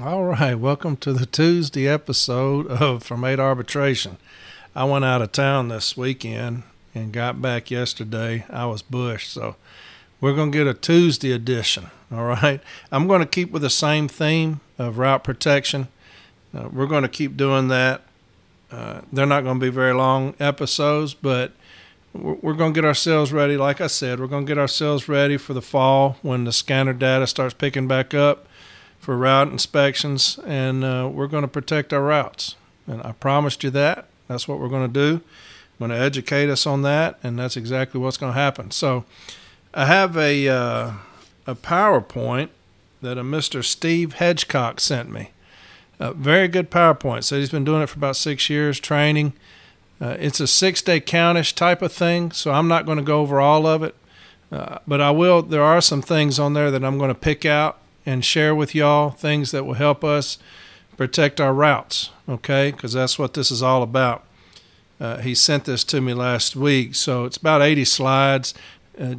All right, welcome to the Tuesday episode of From 8 Arbitration. I went out of town this weekend and got back yesterday. I was bushed, so we're going to get a Tuesday edition, all right? I'm going to keep with the same theme of route protection. We're going to keep doing that. They're not going to be very long episodes, but we're going to get ourselves ready. Like I said, we're going to get ourselves ready for the fall when the scanner data starts picking back up for route inspections, and we're going to protect our routes. And I promised you that. That's what we're going to do. I'm going to educate us on that, and that's exactly what's going to happen. So I have a PowerPoint that a Mr. Steve Hedgecock sent me. A very good PowerPoint. So he's been doing it for about 6 years, training. It's a 6-day countish type of thing, so I'm not going to go over all of it. But I will. There are some things on there that I'm going to pick out and share with y'all, things that will help us protect our routes, okay? Because that's what this is all about. He sent this to me last week, so it's about 80 slides.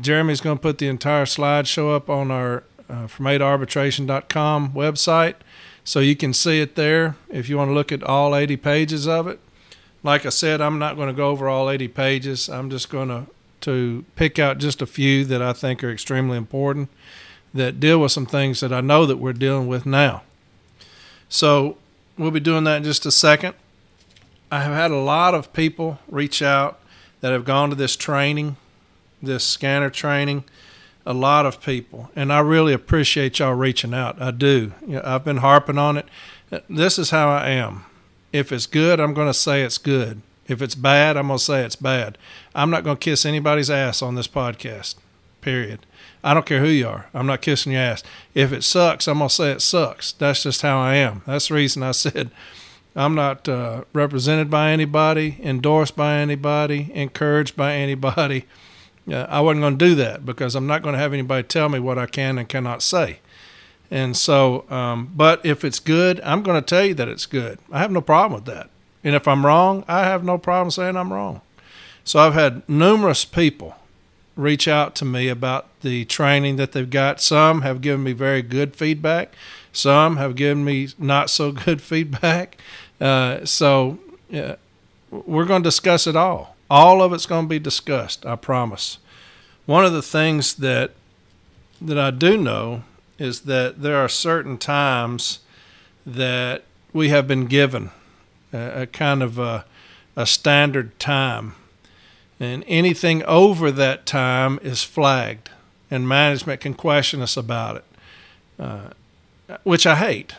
Jeremy's going to put the entire slideshow up on our from8arbitration.com website, so you can see it there if you want to look at all 80 pages of it. Like I said, I'm not going to go over all 80 pages. I'm just going to pick out just a few that I think are extremely important, that deal with some things that I know that we're dealing with now. So we'll be doing that in just a second. I have had a lot of people reach out that have gone to this training, this scanner training, a lot of people. And I really appreciate y'all reaching out. I do. I've been harping on it. This is how I am. If it's good, I'm going to say it's good. If it's bad, I'm going to say it's bad. I'm not going to kiss anybody's ass on this podcast, period. I don't care who you are. I'm not kissing your ass. If it sucks, I'm going to say it sucks. That's just how I am. That's the reason I said I'm not represented by anybody, endorsed by anybody, encouraged by anybody. I wasn't going to do that because I'm not going to have anybody tell me what I can and cannot say. And so, but if it's good, I'm going to tell you that it's good. I have no problem with that. And if I'm wrong, I have no problem saying I'm wrong. So I've had numerous people reach out to me about the training that they've got. Some have given me very good feedback. Some have given me not so good feedback. So we're going to discuss it all. All of it's going to be discussed, I promise. One of the things that I do know is that there are certain times that we have been given a kind of a standard time. And anything over that time is flagged, and management can question us about it, which I hate.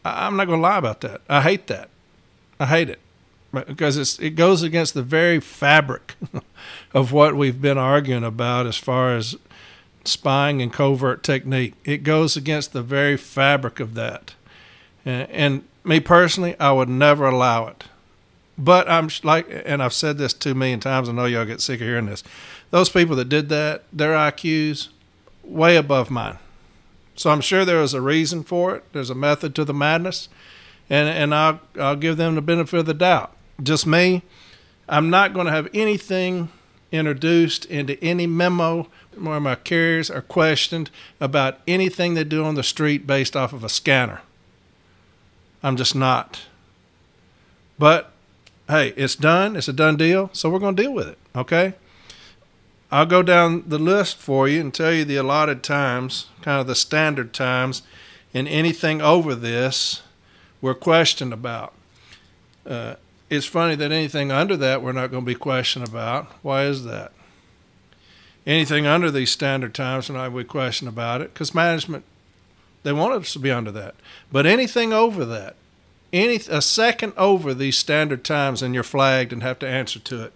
I'm not going to lie about that. I hate that. I hate it because it goes against the very fabric of what we've been arguing about as far as spying and covert technique. It goes against the very fabric of that. And me personally, I would never allow it. But I'm like, and I've said this 2 million times, I know y'all get sick of hearing this. Those people that did that, their IQ's way above mine. So I'm sure there was a reason for it. There's a method to the madness. And I'll give them the benefit of the doubt. Just me, I'm not going to have anything introduced into any memo where my carriers are questioned about anything they do on the street based off of a scanner. I'm just not. But hey, it's done. It's a done deal, so we're going to deal with it, okay? I'll go down the list for you and tell you the allotted times, kind of the standard times, and anything over this we're questioned about. It's funny that anything under that we're not going to be questioned about. Why is that? Anything under these standard times we're not going to be questioned about it because management, they want us to be under that. But anything over that, a second over these standard times and you're flagged and have to answer to it.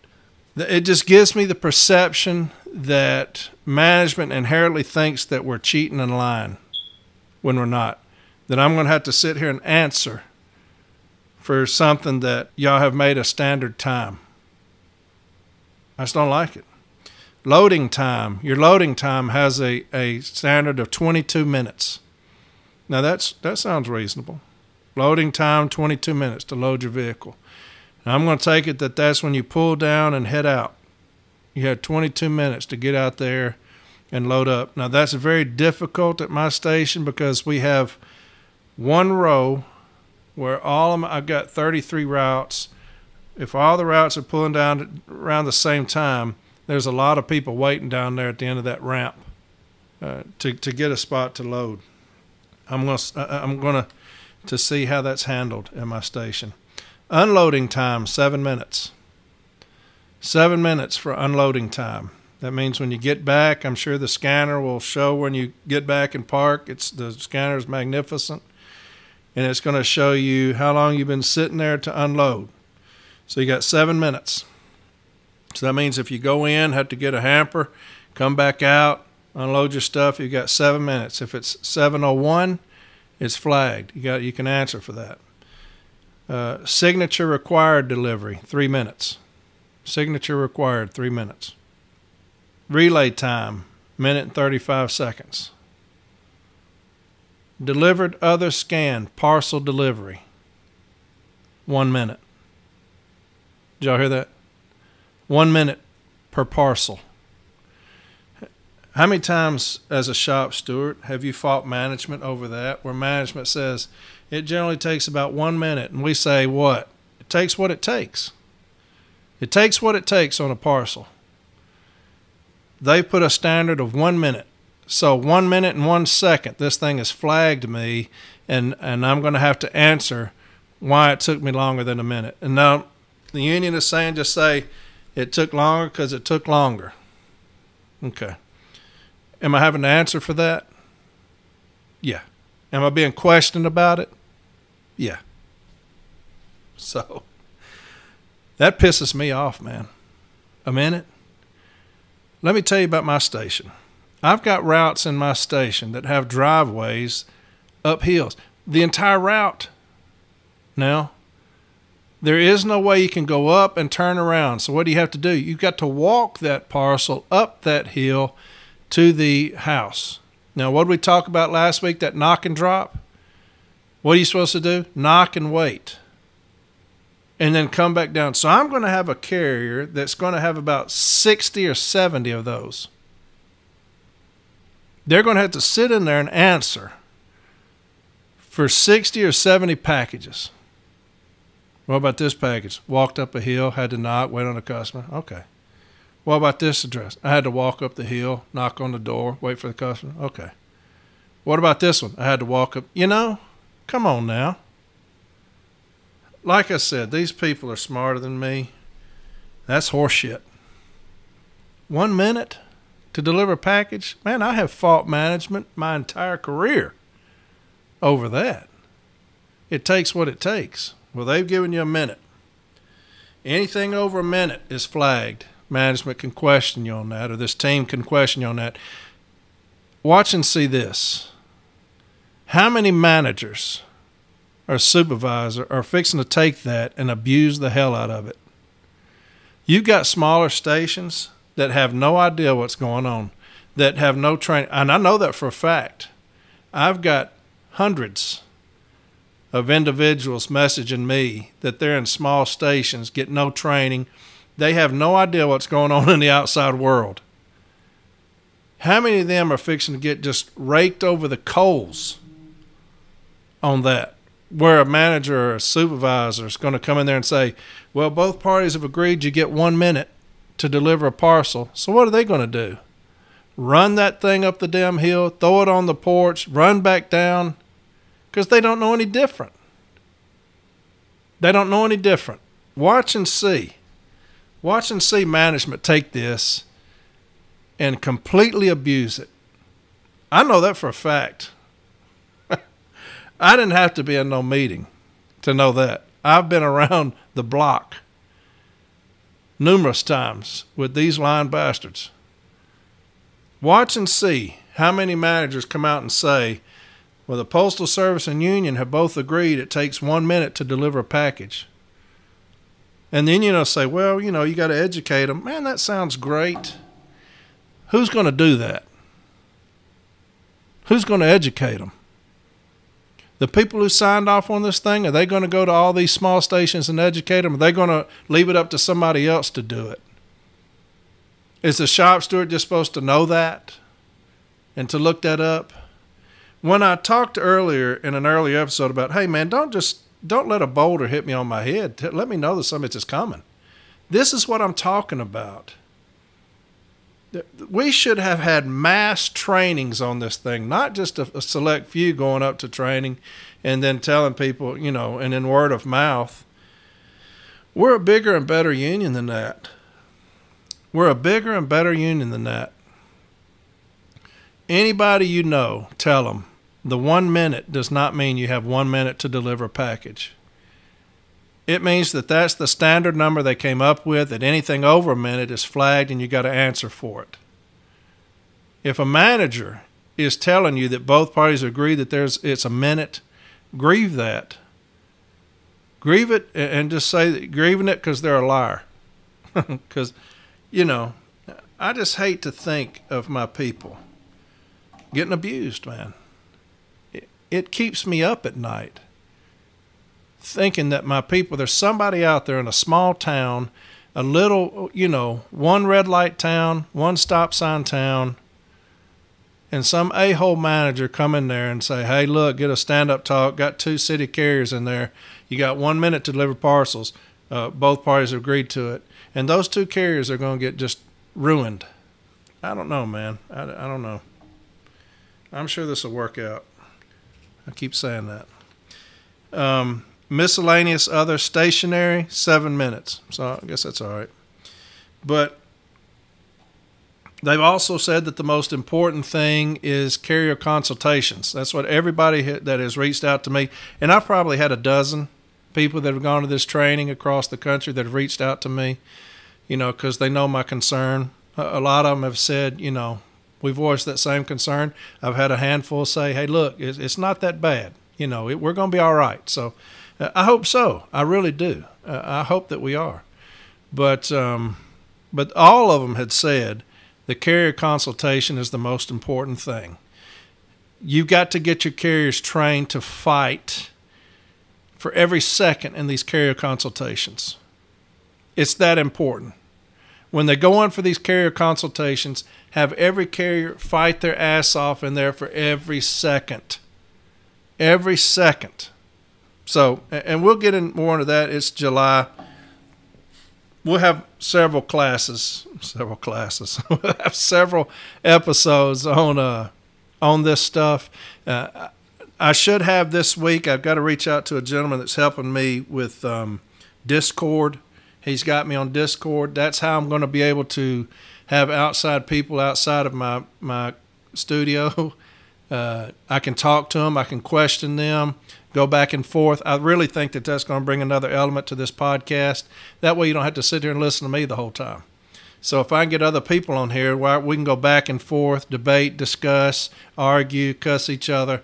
It just gives me the perception that management inherently thinks that we're cheating and lying when we're not. That I'm going to have to sit here and answer for something that y'all have made a standard time. I just don't like it. Loading time. Your loading time has a standard of 22 minutes. Now that sounds reasonable. Loading time, 22 minutes to load your vehicle. Now I'm going to take it that that's when you pull down and head out. You have 22 minutes to get out there and load up. Now that's very difficult at my station because we have one row where all of them, I've got 33 routes. If all the routes are pulling down around the same time, there's a lot of people waiting down there at the end of that ramp to get a spot to load. I'm gonna to see how that's handled at my station. Unloading time, 7 minutes. 7 minutes for unloading time. That means when you get back, I'm sure the scanner will show when you get back and park. The scanner is magnificent, and it's going to show you how long you've been sitting there to unload. So you got 7 minutes. So that means if you go in, have to get a hamper, come back out, unload your stuff, you got 7 minutes. If it's 7:01, it's flagged. You can answer for that. Signature required delivery, 3 minutes. Signature required, 3 minutes. Relay time, 1:35 seconds. Delivered other scan, parcel delivery, 1 minute. Did y'all hear that? 1 minute per parcel. How many times as a shop steward have you fought management over that, where management says it generally takes about 1 minute, and we say what? It takes what it takes. It takes what it takes on a parcel. They put a standard of 1 minute. So 1 minute and 1 second, this thing has flagged me, and I'm going to have to answer why it took me longer than a minute. And now the union is saying just say it took longer because it took longer. Okay. Am I having to answer for that? Yeah. Am I being questioned about it? Yeah. So that pisses me off, man. A minute? Let me tell you about my station. I've got routes in my station that have driveways up hills. The entire route. Now, there is no way you can go up and turn around. So what do you have to do? You've got to walk that parcel up that hill to the house. Now, what did we talk about last week, that knock and drop? What are you supposed to do? Knock and wait. And then come back down. So I'm going to have a carrier that's going to have about 60 or 70 of those. They're going to have to sit in there and answer for 60 or 70 packages. What about this package? Walked up a hill, had to knock, wait on a customer. Okay. What about this address? I had to walk up the hill, knock on the door, wait for the customer. Okay. What about this one? I had to walk up. Come on now. Like I said, these people are smarter than me. That's horseshit. 1 minute to deliver a package? Man, I have fought management my entire career over that. It takes what it takes. Well, they've given you a minute. Anything over a minute is flagged. Management can question you on that, or this team can question you on that. Watch and see this. How many managers or supervisor are fixing to take that and abuse the hell out of it? You've got smaller stations that have no idea what's going on, that have no training. And I know that for a fact. I've got hundreds of individuals messaging me that they're in small stations, get no training. They have no idea what's going on in the outside world. How many of them are fixing to get just raked over the coals on that, where a manager or a supervisor is going to come in there and say, well, both parties have agreed you get 1 minute to deliver a parcel. So what are they going to do? Run that thing up the damn hill, throw it on the porch, run back down, because they don't know any different. They don't know any different. Watch and see. Watch and see management take this and completely abuse it. I know that for a fact. I didn't have to be in no meeting to know that. I've been around the block numerous times with these lying bastards. Watch and see how many managers come out and say, well, the Postal Service and union have both agreed it takes 1 minute to deliver a package. And then, say, well, you got to educate them. Man, that sounds great. Who's going to do that? Who's going to educate them? The people who signed off on this thing, are they going to go to all these small stations and educate them? Are they going to leave it up to somebody else to do it? Is the shop steward just supposed to know that and to look that up? When I talked earlier in an earlier episode about, hey man, don't let a boulder hit me on my head. Let me know that something is coming. This is what I'm talking about. We should have had mass trainings on this thing, not just a select few going up to training and then telling people, and in word of mouth. We're a bigger and better union than that. We're a bigger and better union than that. Anybody you know, tell them the 1 minute does not mean you have 1 minute to deliver a package. It means that that's the standard number they came up with, that anything over a minute is flagged and you got to answer for it. If a manager is telling you that both parties agree that it's a minute, grieve that. Grieve it and just say that grieving it because they're a liar. Because, I just hate to think of my people getting abused, man. It keeps me up at night thinking that my people, there's somebody out there in a small town, a little, one red light town, one stop sign town, and some a-hole manager come in there and say, hey, look, get a stand-up talk, got 2 city carriers in there, you got 1 minute to deliver parcels, both parties agreed to it, and those 2 carriers are going to get just ruined. I don't know, man. I don't know. I'm sure this will work out. I keep saying that. Miscellaneous other stationary, 7 minutes. So I guess that's all right. But they've also said that the most important thing is carrier consultations. That's what everybody that has reached out to me, and I've probably had a dozen people that have gone to this training across the country that have reached out to me, because they know my concern. A lot of them have said, we voiced that same concern. I've had a handful say, hey, look, it's not that bad. We're going to be all right. So I hope so. I really do. I hope that we are. But all of them had said the carrier consultation is the most important thing. You've got to get your carriers trained to fight for every second in these carrier consultations. It's that important. When they go on for these carrier consultations, have every carrier fight their ass off in there for every second. Every second. So, and we'll get in more into that. It's July. We'll have several classes. We'll have several episodes on this stuff. I should have this week. I've got to reach out to a gentleman that's helping me with Discord. He's got me on Discord. That's how I'm going to be able to have outside people outside of my studio. I can talk to them. I can question them, go back and forth. I really think that that's going to bring another element to this podcast. That way you don't have to sit here and listen to me the whole time. So if I can get other people on here, we can go back and forth, debate, discuss, argue, cuss each other.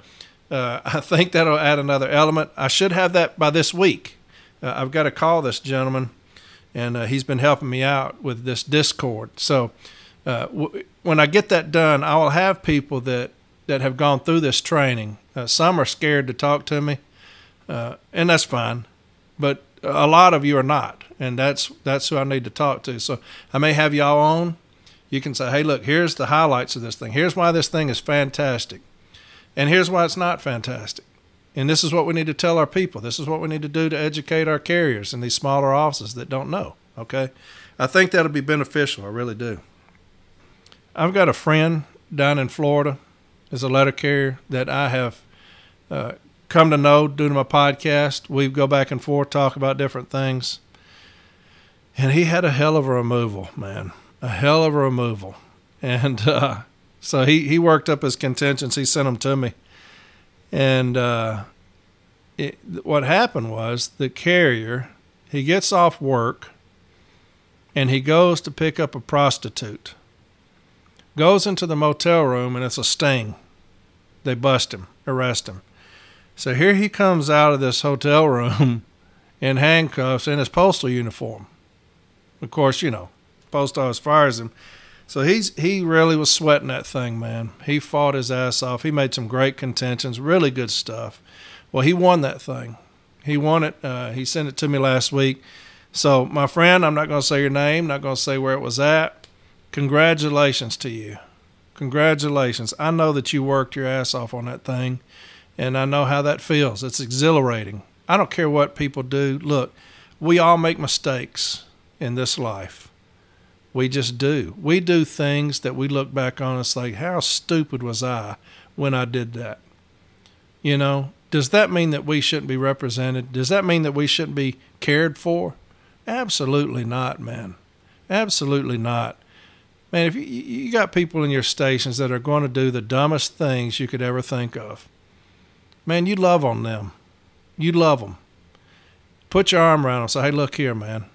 I think that'll add another element. I should have that by this week. I've got to call this gentleman, and he's been helping me out with this Discord. So when I get that done, I will have people that have gone through this training. Some are scared to talk to me, and that's fine. But a lot of you are not, and that's who I need to talk to. So I may have y'all on. You can say, hey, look, here's the highlights of this thing. Here's why this thing is fantastic. And here's why it's not fantastic. And this is what we need to tell our people. This is what we need to do to educate our carriers in these smaller offices that don't know, okay? I think that'll be beneficial. I really do. I've got a friend down in Florida as a letter carrier that I have come to know due to my podcast. We go back and forth, talk about different things. And he had a hell of a removal, man. A hell of a removal. And so he worked up his contingents. He sent them to me. And what happened was the carrier, he gets off work and he goes to pick up a prostitute. Goes into the motel room and it's a sting. They bust him, arrest him. So here he comes out of this hotel room in handcuffs in his postal uniform. Of course, post office fires him. So he really was sweating that thing, man. He fought his ass off. He made some great contentions, really good stuff. Well, he won that thing. He won it. He sent it to me last week. So, my friend, I'm not going to say your name, not going to say where it was at. Congratulations to you. congratulations. I know that you worked your ass off on that thing, and I know how that feels. It's exhilarating. I don't care what people do. Look, we all make mistakes in this life. We just do. We do things that we look back on and say, how stupid was I when I did that? You know, does that mean that we shouldn't be represented? Does that mean that we shouldn't be cared for? Absolutely not, man. Absolutely not. Man, if you got people in your stations that are going to do the dumbest things you could ever think of, man, you love on them. You love them. Put your arm around them and say, hey, look here, man.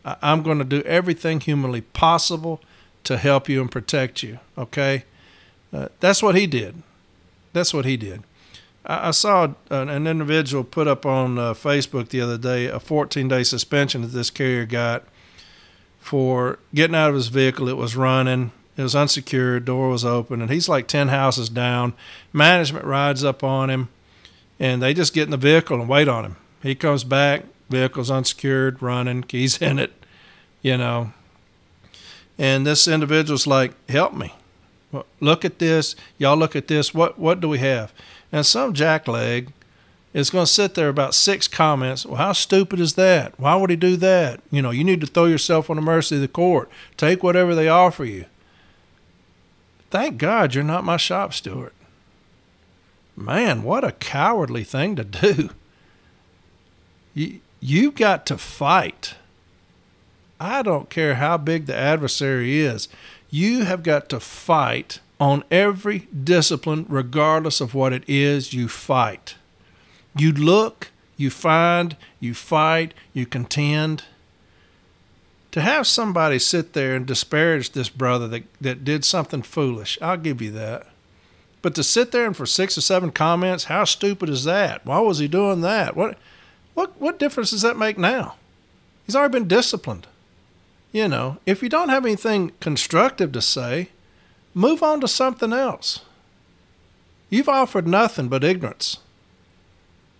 I'm going to do everything humanly possible to help you and protect you, okay? That's what he did. That's what he did. I saw an individual put up on Facebook the other day a 14-day suspension that this carrier got for getting out of his vehicle. It was running. It was unsecured. Door was open. And he's like 10 houses down. Management rides up on him, and they just get in the vehicle and wait on him. He comes back. Vehicle's unsecured, running, keys in it, you know. And this individual's like, help me. Well, look at this. Y'all look at this. What do we have? And some jackleg is going to sit there about 6 comments. Well, how stupid is that? Why would he do that? You know, you need to throw yourself on the mercy of the court. Take whatever they offer you. Thank God you're not my shop steward. Man, what a cowardly thing to do. You've got to fight. I don't care how big the adversary is. You have got to fight on every discipline, regardless of what it is. You fight. You look, you find, you fight, you contend. To have somebody sit there and disparage this brother that did something foolish, I'll give you that. But to sit there and for 6 or 7 comments, how stupid is that? Why was he doing that? What difference does that make now? He's already been disciplined. You know, if you don't have anything constructive to say, move on to something else. You've offered nothing but ignorance.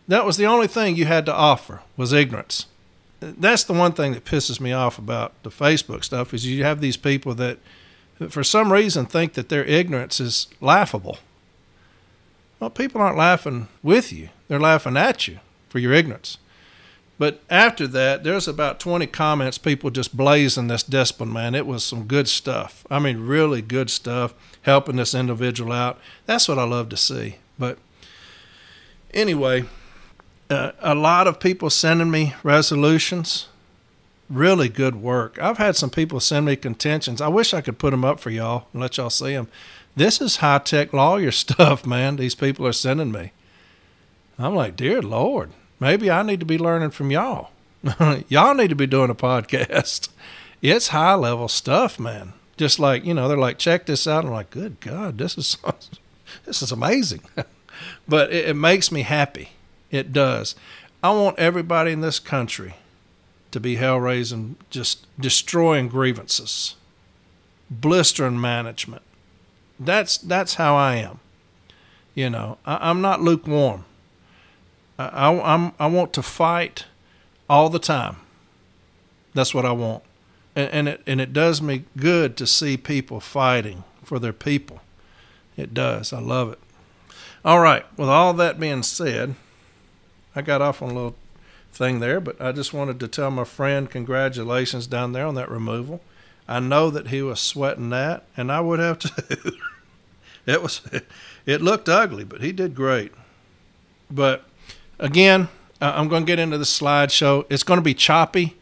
That was the only thing you had to offer, was ignorance. That's the one thing that pisses me off about the Facebook stuff, is you have these people that for some reason think that their ignorance is laughable. Well, people aren't laughing with you. They're laughing at you for your ignorance. But after that, there's about 20 comments, people just blazing this discipline, man. It was some good stuff. I mean, really good stuff, helping this individual out. That's what I love to see. But anyway, a lot of people sending me resolutions. Really good work. I've had some people send me contentions. I wish I could put them up for y'all and let y'all see them. This is high-tech lawyer stuff, man, these people are sending me. I'm like, dear Lord. Maybe I need to be learning from y'all. Y'all need to be doing a podcast. It's high-level stuff, man. Just like, you know, they're like, check this out. I'm like, good God, this is amazing. But it makes me happy. It does. I want everybody in this country to be hell-raising, just destroying grievances, blistering management. That's how I am. You know, I'm not lukewarm. I want to fight all the time. That's what I want. And it does me good to see people fighting for their people. It does. I love it. All right. With all that being said, I got off on a little thing there, but I just wanted to tell my friend congratulations down there on that removal. I know that he was sweating that, and I would have too. It looked ugly, but he did great. But again, I'm going to get into the slideshow. It's going to be choppy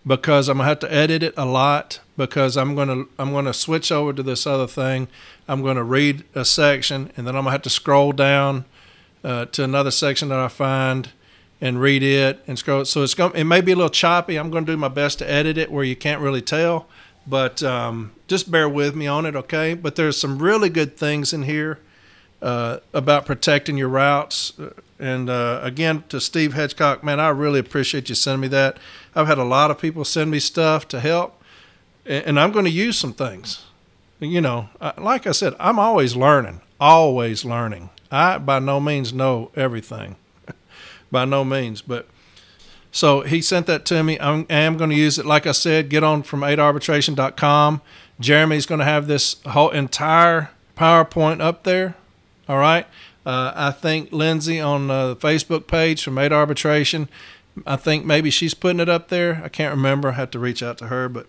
because I'm going to have to edit it a lot, because I'm going to switch over to this other thing. I'm going to read a section, and then I'm going to have to scroll down to another section that I find and read it and scroll. So it may be a little choppy. I'm going to do my best to edit it where you can't really tell, but just bear with me on it, okay? But there's some really good things in here about protecting your routes. And again, to Steve Hedgecock, man, I really appreciate you sending me that. I've had a lot of people send me stuff to help, and I'm going to use some things. You know, like I said, I'm always learning, always learning. I by no means know everything, by no means. But so he sent that to me. I am going to use it. Like I said, get on from 8arbitration.com. Jeremy's going to have this whole entire PowerPoint up there. All right. I think Lindsay on the Facebook page from Made Arbitration, I think maybe she's putting it up there. I can't remember. I have to reach out to her. But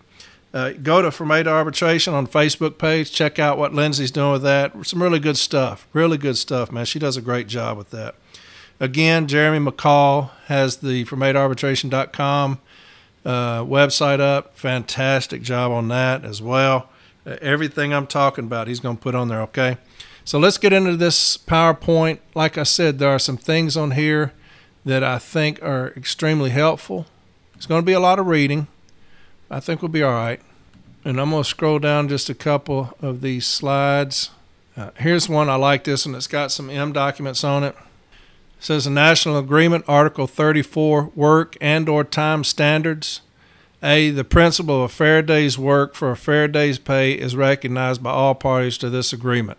go to Made Arbitration on the Facebook page. Check out what Lindsay's doing with that. Some really good stuff. Really good stuff, man. She does a great job with that. Again, Jeremy McCall has the formadearbitration.com website up. Fantastic job on that as well. Everything I'm talking about, he's going to put on there, okay? So let's get into this PowerPoint. Like I said, there are some things on here that I think are extremely helpful. It's going to be a lot of reading. I think we'll be all right. And I'm going to scroll down just a couple of these slides. Here's one. I like this one. It's got some M documents on it. It says a national agreement, Article 34, work and or time standards. A, the principle of a fair day's work for a fair day's pay is recognized by all parties to this agreement.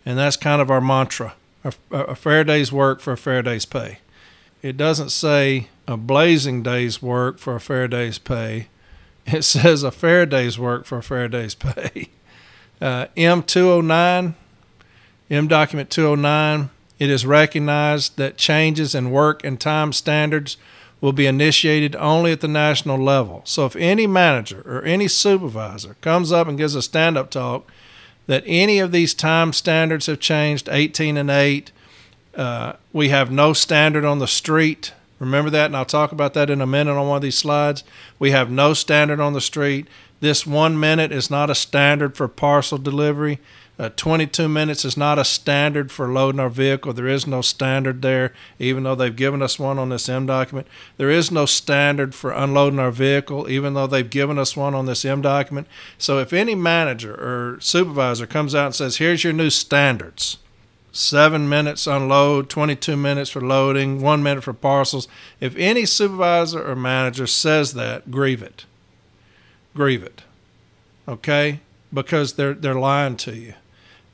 And that's kind of our mantra, a fair day's work for a fair day's pay. It doesn't say a blazing day's work for a fair day's pay. It says a fair day's work for a fair day's pay. M209, M document 209, it is recognized that changes in work and time standards will be initiated only at the national level. So if any manager or any supervisor comes up and gives a stand-up talk that any of these time standards have changed, 18 and 8, we have no standard on the street. Remember that, and I'll talk about that in a minute on one of these slides. We have no standard on the street. This 1 minute is not a standard for parcel delivery. 22 minutes is not a standard for loading our vehicle. There is no standard there, even though they've given us one on this M document. There is no standard for unloading our vehicle, even though they've given us one on this M document. So if any manager or supervisor comes out and says, here's your new standards, 7 minutes unload, 22 minutes for loading, 1 minute for parcels, if any supervisor or manager says that, grieve it. Grieve it. Okay? Because they're lying to you.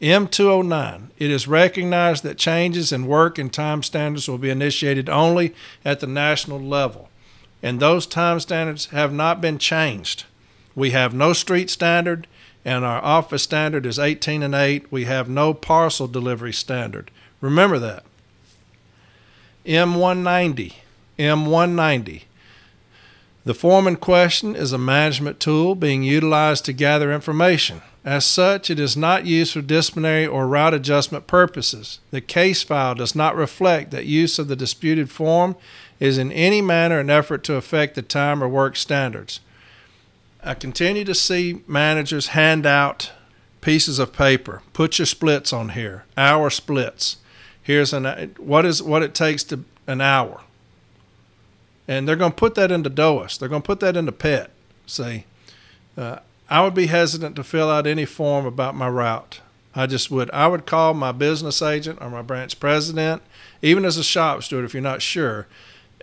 M209, it is recognized that changes in work and time standards will be initiated only at the national level. And those time standards have not been changed. We have no street standard, and our office standard is 18 and 8. We have no parcel delivery standard. Remember that. M190, M190. The form in question is a management tool being utilized to gather information. As such, it is not used for disciplinary or route adjustment purposes. The case file does not reflect that use of the disputed form is in any manner an effort to affect the time or work standards. I continue to see managers hand out pieces of paper. Put your splits on here, hour splits. Here's what it takes to an hour. And they're going to put that into DOAS. They're going to put that into PET. See, I would be hesitant to fill out any form about my route. I would call my business agent or my branch president, even as a shop steward if you're not sure.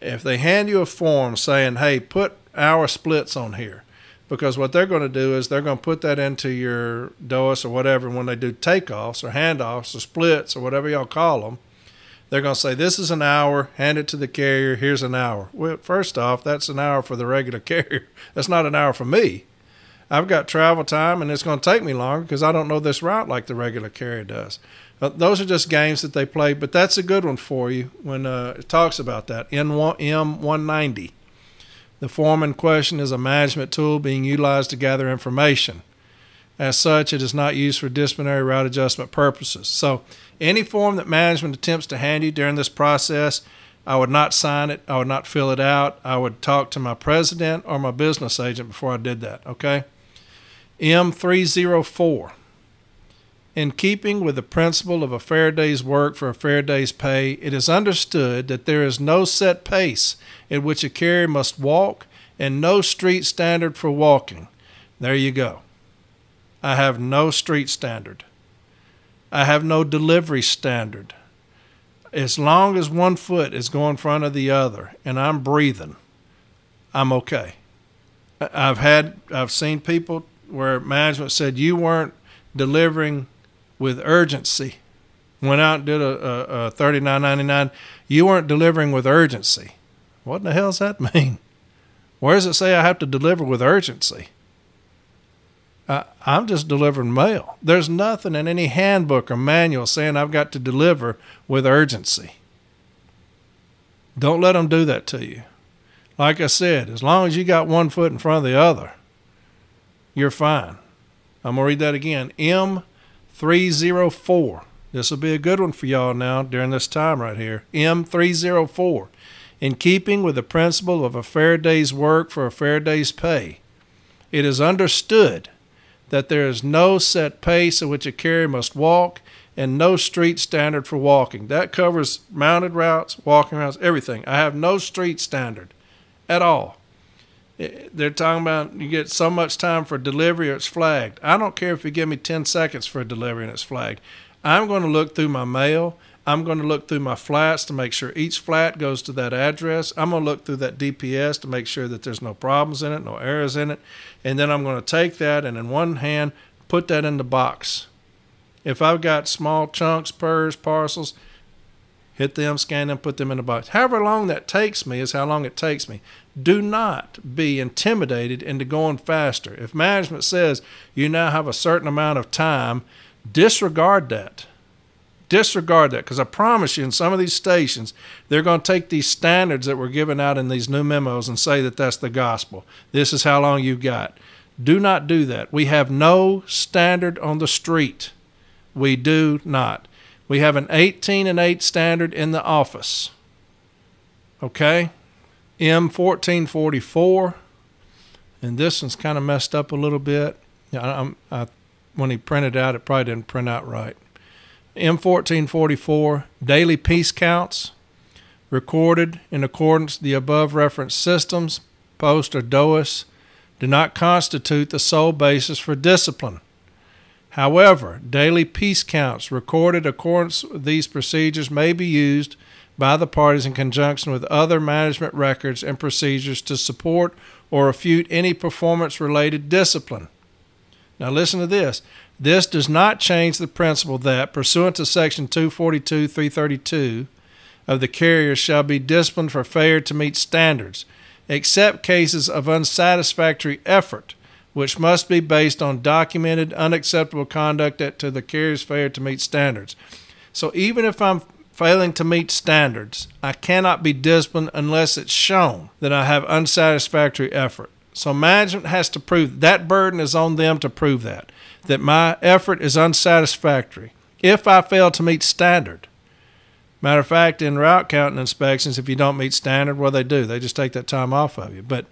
If they hand you a form saying, hey, put hour splits on here, because what they're going to do is they're going to put that into your DOAS or whatever, and when they do takeoffs or handoffs or splits or whatever y'all call them, they're going to say, this is an hour, hand it to the carrier, here's an hour. Well, first off, that's an hour for the regular carrier. That's not an hour for me. I've got travel time, and it's going to take me longer because I don't know this route like the regular carrier does. Those are just games that they play, but that's a good one for you when it talks about that. M190. The form in question is a management tool being utilized to gather information. As such, it is not used for disciplinary route adjustment purposes. So any form that management attempts to hand you during this process, I would not sign it. I would not fill it out. I would talk to my president or my business agent before I did that, okay? M304. In keeping with the principle of a fair day's work for a fair day's pay, it is understood that there is no set pace at which a carrier must walk and no street standard for walking. There you go. I have no street standard. I have no delivery standard. As long as one foot is going in front of the other and I'm breathing, I'm okay. I've seen people where management said you weren't delivering with urgency. Went out and did a $39.99. You weren't delivering with urgency. What in the hell does that mean? Where does it say I have to deliver with urgency? I'm just delivering mail. There's nothing in any handbook or manual saying I've got to deliver with urgency. Don't let them do that to you. Like I said, as long as you got one foot in front of the other, you're fine. I'm going to read that again. M304. This will be a good one for y'all now during this time right here. M304. In keeping with the principle of a fair day's work for a fair day's pay, it is understood that there is no set pace at which a carrier must walk and no street standard for walking. That covers mounted routes, walking routes, everything. I have no street standard at all. They're talking about you get so much time for delivery or it's flagged. I don't care if you give me 10 seconds for a delivery and it's flagged. I'm going to look through my mail. I'm going to look through my flats to make sure each flat goes to that address. I'm going to look through that DPS to make sure that there's no problems in it, no errors in it. And then I'm going to take that and in one hand, put that in the box. If I've got small chunks, purrs, parcels, hit them, scan them, put them in the box. However long that takes me is how long it takes me. Do not be intimidated into going faster. If management says you now have a certain amount of time, disregard that. Disregard that, because I promise you in some of these stations, they're going to take these standards that were given out in these new memos and say that that's the gospel. This is how long you've got. Do not do that. We have no standard on the street. We do not. We have an 18 and 8 standard in the office. Okay? M1444. And this one's kind of messed up a little bit. When he printed out, it probably didn't print out right. M1444, daily piece counts recorded in accordance with the above referenced systems, post or DOIS, do not constitute the sole basis for discipline. However, daily piece counts recorded in accordance with these procedures may be used by the parties in conjunction with other management records and procedures to support or refute any performance-related discipline. Now listen to this. This does not change the principle that, pursuant to Section 242-332 of the carriers, shall be disciplined for failure to meet standards, except cases of unsatisfactory effort, which must be based on documented unacceptable conduct to the carrier's failure to meet standards. So even if I'm failing to meet standards, I cannot be disciplined unless it's shown that I have unsatisfactory effort. So management has to prove that burden is on them to prove that my effort is unsatisfactory. If I fail to meet standard, matter of fact, in route counting inspections, if you don't meet standard, what do? They just take that time off of you. But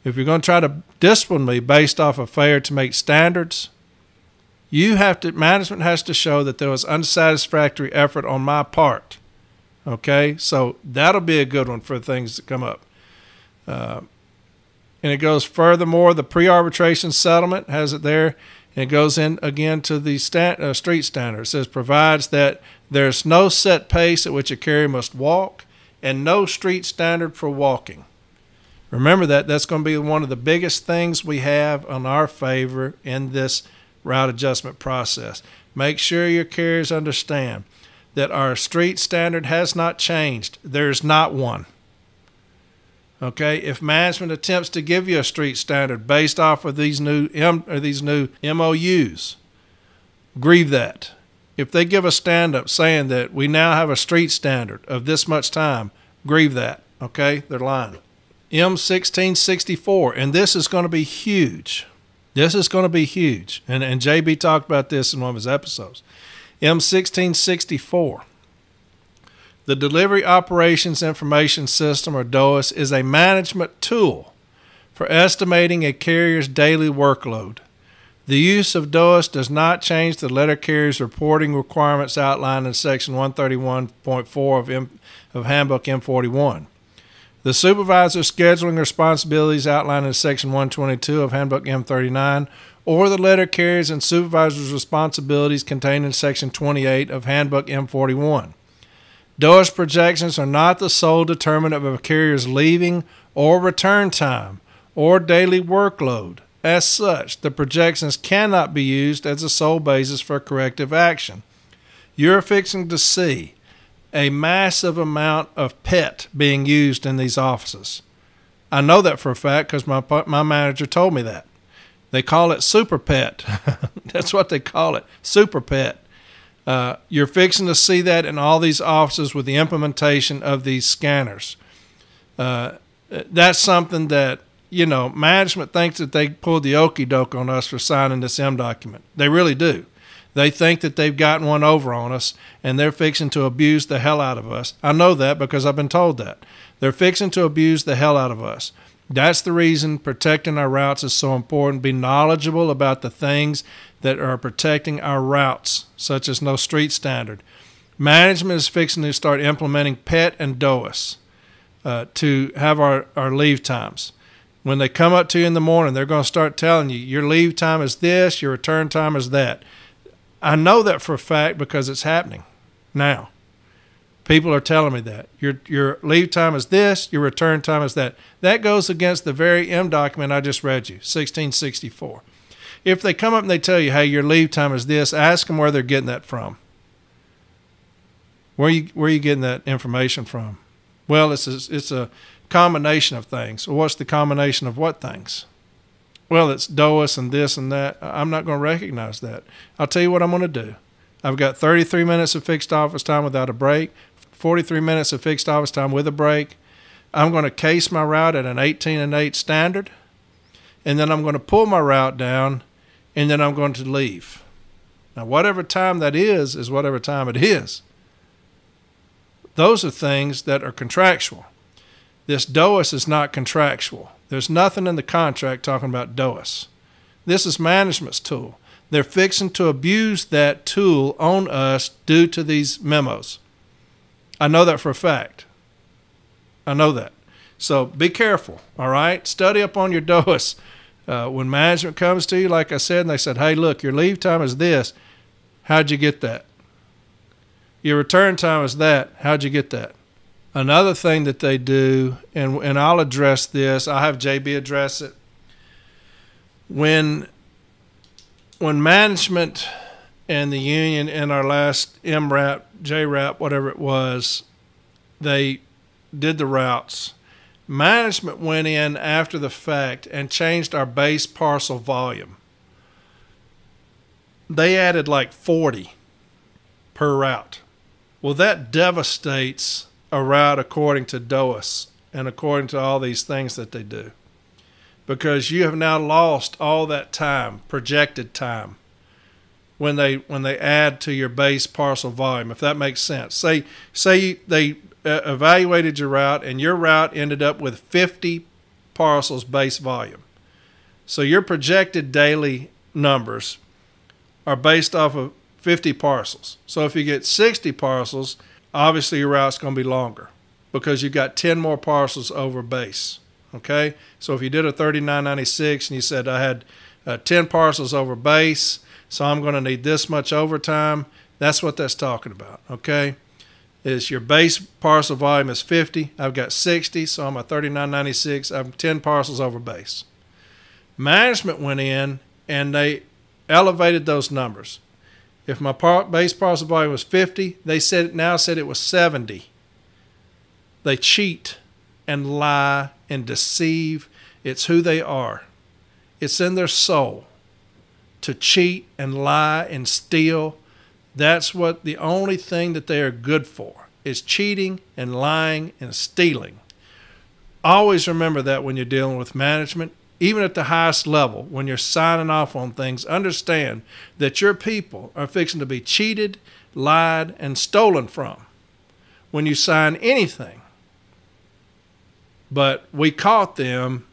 if you're going to try to discipline me based off of failure to meet standards, management has to show that there was unsatisfactory effort on my part. Okay, so that'll be a good one for things that come up. And it goes furthermore, the pre-arbitration settlement has it there. And it goes in again to the street standard. It says provides that there's no set pace at which a carrier must walk and no street standard for walking. Remember that's going to be one of the biggest things we have on our favor in this route adjustment process. Make sure your carriers understand that our street standard has not changed. There's not one. Okay, if management attempts to give you a street standard based off of these new MOUs, grieve that. If they give a stand-up saying that we now have a street standard of this much time, grieve that. Okay, they're lying. M1664, and this is going to be huge. This is going to be huge, and JB talked about this in one of his episodes. M1664. The Delivery Operations Information System, or DOIS, is a management tool for estimating a carrier's daily workload. The use of DOIS does not change the letter carrier's reporting requirements outlined in Section 131.4 of Handbook M41. The supervisor's scheduling responsibilities outlined in Section 122 of Handbook M39, or the letter carrier's and supervisor's responsibilities contained in Section 28 of Handbook M41. DOIS projections are not the sole determinant of a carrier's leaving or return time or daily workload. As such, the projections cannot be used as a sole basis for corrective action. You're fixing to see a massive amount of PET being used in these offices. I know that for a fact because my manager told me that. They call it Super Pet. That's what they call it, Super Pet. You're fixing to see that in all these offices with the implementation of these scanners. That's something that, management thinks that they pulled the okie doke on us for signing this M document. They really do. They think that they've gotten one over on us, and they're fixing to abuse the hell out of us. I know that because I've been told that. They're fixing to abuse the hell out of us. That's the reason protecting our routes is so important. Be knowledgeable about the things that are protecting our routes, such as no street standard. Management is fixing to start implementing PET and DOAS to have our leave times. When they come up to you in the morning, they're going to start telling you, your leave time is this, your return time is that. I know that for a fact because it's happening now. People are telling me that. Your leave time is this, your return time is that. That goes against the very M document I just read you, 1664. If they come up and they tell you, hey, your leave time is this, ask them where they're getting that from. Where are you getting that information from? Well, it's a combination of things. Well, what's the combination of what things? Well, it's DOAS and this and that. I'm not going to recognize that. I'll tell you what I'm going to do. I've got 33 minutes of fixed office time without a break, 43 minutes of fixed office time with a break. I'm going to case my route at an 18-8 standard, and then I'm going to pull my route down, and then I'm going to leave. Now, whatever time that is whatever time it is. Those are things that are contractual. This DOAS is not contractual. There's nothing in the contract talking about DOAS. This is management's tool. They're fixing to abuse that tool on us due to these memos. I know that for a fact. I know that. So be careful, all right? Study up on your DOAS. When management comes to you, like I said, and they said, hey, look, your leave time is this. How'd you get that? Your return time is that. How'd you get that? Another thing that they do, and I'll address this, I'll have JB address it. When management and the union in our last MRAP, JRAP, whatever it was, they did the routes. Management went in after the fact and changed our base parcel volume. They added like 40 per route. Well, that devastates a route according to DOAS and according to all these things that they do, because you have now lost all that time, projected time, when they add to your base parcel volume, if that makes sense. Say they evaluated your route and your route ended up with 50 parcels base volume. So your projected daily numbers are based off of 50 parcels. So if you get 60 parcels, obviously your route's going to be longer because you've got 10 more parcels over base. Okay? So if you did a 3996 and you said I had 10 parcels over base, so I'm going to need this much overtime, that's what that's talking about. Okay? Is your base parcel volume is 50, I've got 60, so I'm at 3996, I'm 10 parcels over base. Management went in and they elevated those numbers. If my base parcel volume was 50, they now said it was 70. They cheat and lie and deceive. It's who they are. It's in their soul to cheat and lie and steal. That's what the only thing that they are good for is cheating and lying and stealing. Always remember that when you're dealing with management. Even at the highest level, when you're signing off on things, understand that your people are fixing to be cheated, lied, and stolen from when you sign anything. But we caught them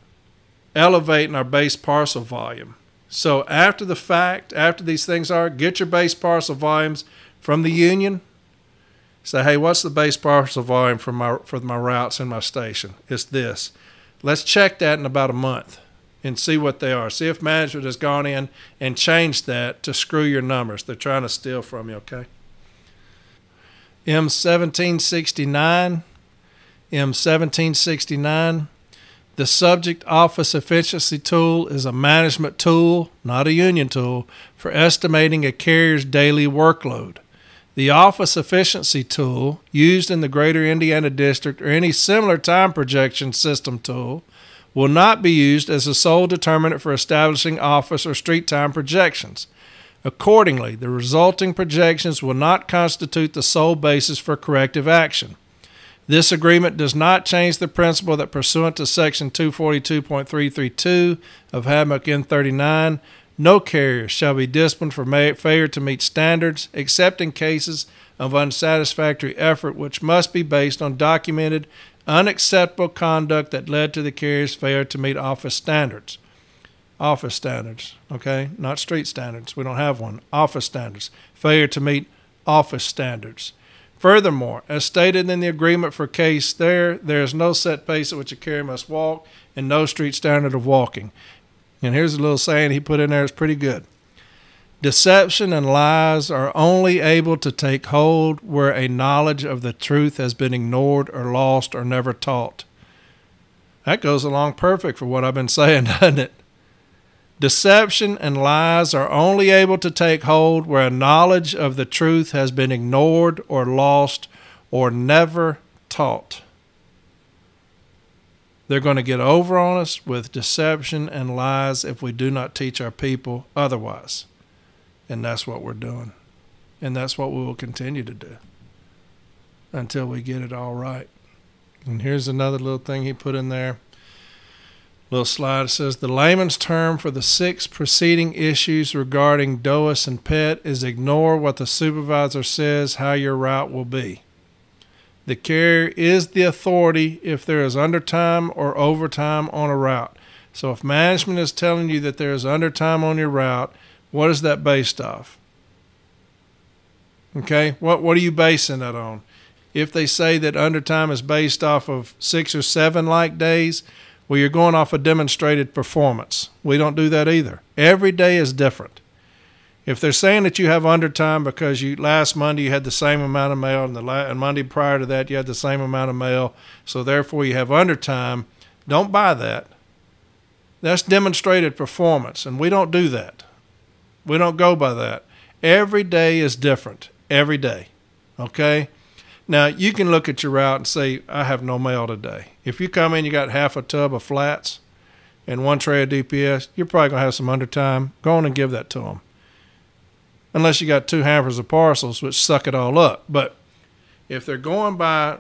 elevating our base parcel volume. So after the fact, after these things are, get your base parcel volumes from the union. Say, hey, what's the base parcel volume for my routes in my station? It's this. Let's check that in about a month and see what they are. See if management has gone in and changed that to screw your numbers. They're trying to steal from you, okay? M1769. M1769. The subject office efficiency tool is a management tool, not a union tool, for estimating a carrier's daily workload. The office efficiency tool, used in the Greater Indiana District or any similar time projection system tool, will not be used as the sole determinant for establishing office or street time projections. Accordingly, the resulting projections will not constitute the sole basis for corrective action. This agreement does not change the principle that pursuant to Section 242.332 of Handbook N39, no carrier shall be disciplined for failure to meet standards, except in cases of unsatisfactory effort, which must be based on documented, unacceptable conduct that led to the carrier's failure to meet office standards. Office standards, okay? Not street standards. We don't have one. Office standards. Failure to meet office standards. Furthermore, as stated in the agreement for case there is no set pace at which a carrier must walk and no street standard of walking. And here's a little saying he put in there. It's pretty good. Deception and lies are only able to take hold where a knowledge of the truth has been ignored or lost or never taught. That goes along perfect for what I've been saying, doesn't it? Deception and lies are only able to take hold where a knowledge of the truth has been ignored or lost or never taught. They're going to get over on us with deception and lies if we do not teach our people otherwise. And that's what we're doing. And that's what we will continue to do until we get it all right. And here's another little thing he put in there. Little slide. It says, the layman's term for the 6 preceding issues regarding DOAS and PET is ignore what the supervisor says how your route will be. The carrier is the authority if there is undertime or overtime on a route. So if management is telling you that there is undertime on your route, what is that based off? Okay, what are you basing that on? If they say that undertime is based off of 6 or 7 like days, well, you're going off a demonstrated performance. We don't do that either. Every day is different. If they're saying that you have undertime because last Monday you had the same amount of mail and Monday prior to that you had the same amount of mail, so therefore you have undertime, don't buy that. That's demonstrated performance, and we don't do that. We don't go by that. Every day is different. Every day. Okay? Now, you can look at your route and say, I have no mail today. If you come in, you got half a tub of flats and 1 tray of DPS, you're probably going to have some undertime. Go on and give that to them. Unless you got 2 hampers of parcels, which suck it all up. But if they're going by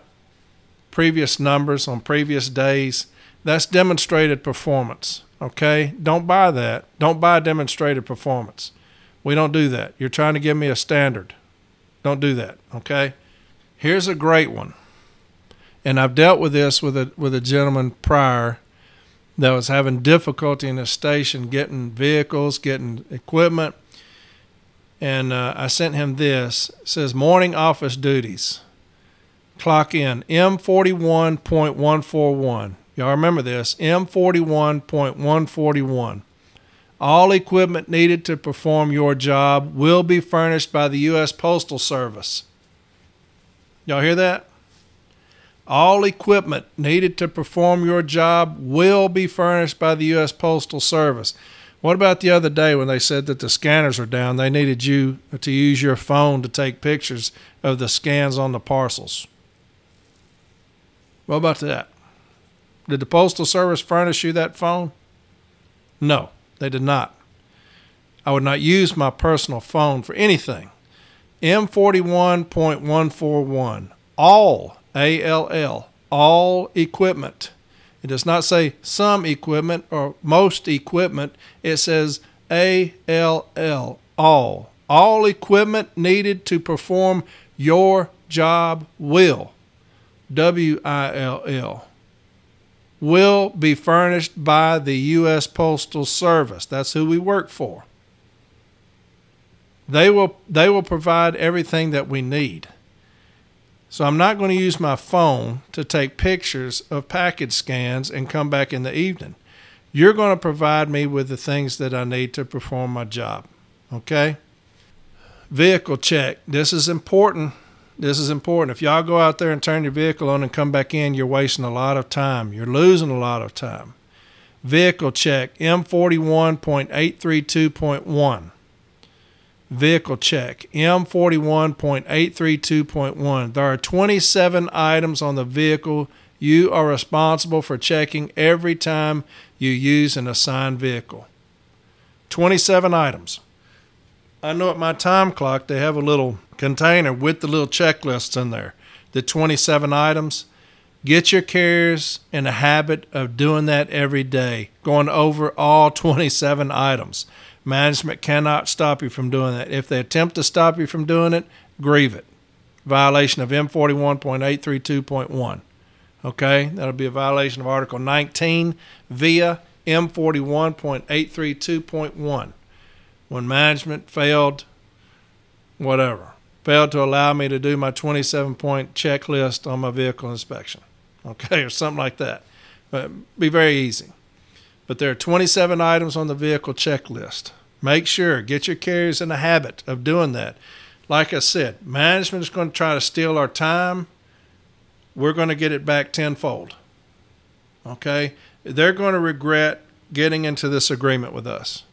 previous numbers on previous days, that's demonstrated performance. Okay? Don't buy that. Don't buy demonstrated performance. We don't do that. You're trying to give me a standard. Don't do that. Okay? Here's a great one. And I've dealt with this with a gentleman prior that was having difficulty in his station getting vehicles, getting equipment. And I sent him this. It says, morning office duties. Clock in M41.141. Y'all remember this, M41.141. All equipment needed to perform your job will be furnished by the U.S. Postal Service. Y'all hear that? All equipment needed to perform your job will be furnished by the U.S. Postal Service. What about the other day when they said that the scanners are down? They needed you to use your phone to take pictures of the scans on the parcels. What about that? Did the Postal Service furnish you that phone? No, they did not. I would not use my personal phone for anything. M41.141. All, A-L-L, all equipment. It does not say some equipment or most equipment. It says A-L-L, all. All equipment needed to perform your job will, W-I-L-L, will be furnished by the U.S. Postal Service. That's who we work for. They will provide everything that we need. So I'm not going to use my phone to take pictures of package scans and come back in the evening. You're going to provide me with the things that I need to perform my job. Okay? Vehicle check. This is important. This is important. If y'all go out there and turn your vehicle on and come back in, you're wasting a lot of time. You're losing a lot of time. Vehicle check, M41.832.1. Vehicle check, M41.832.1. There are 27 items on the vehicle You are responsible for checking every time you use an assigned vehicle. 27 items. I know at my time clock they have a little container with the little checklists in there. The 27 items. Get your carriers in the habit of doing that every day, going over all 27 items. Management cannot stop you from doing that. If they attempt to stop you from doing it, grieve it. Violation of M41.832.1. Okay, that'll be a violation of Article 19 via M41.832.1. When management failed to allow me to do my 27-point checklist on my vehicle inspection. Okay, or something like that. But be very easy. But there are 27 items on the vehicle checklist. Make sure, get your carriers in the habit of doing that. Like I said, management is going to try to steal our time. We're going to get it back tenfold. Okay? They're going to regret getting into this agreement with us.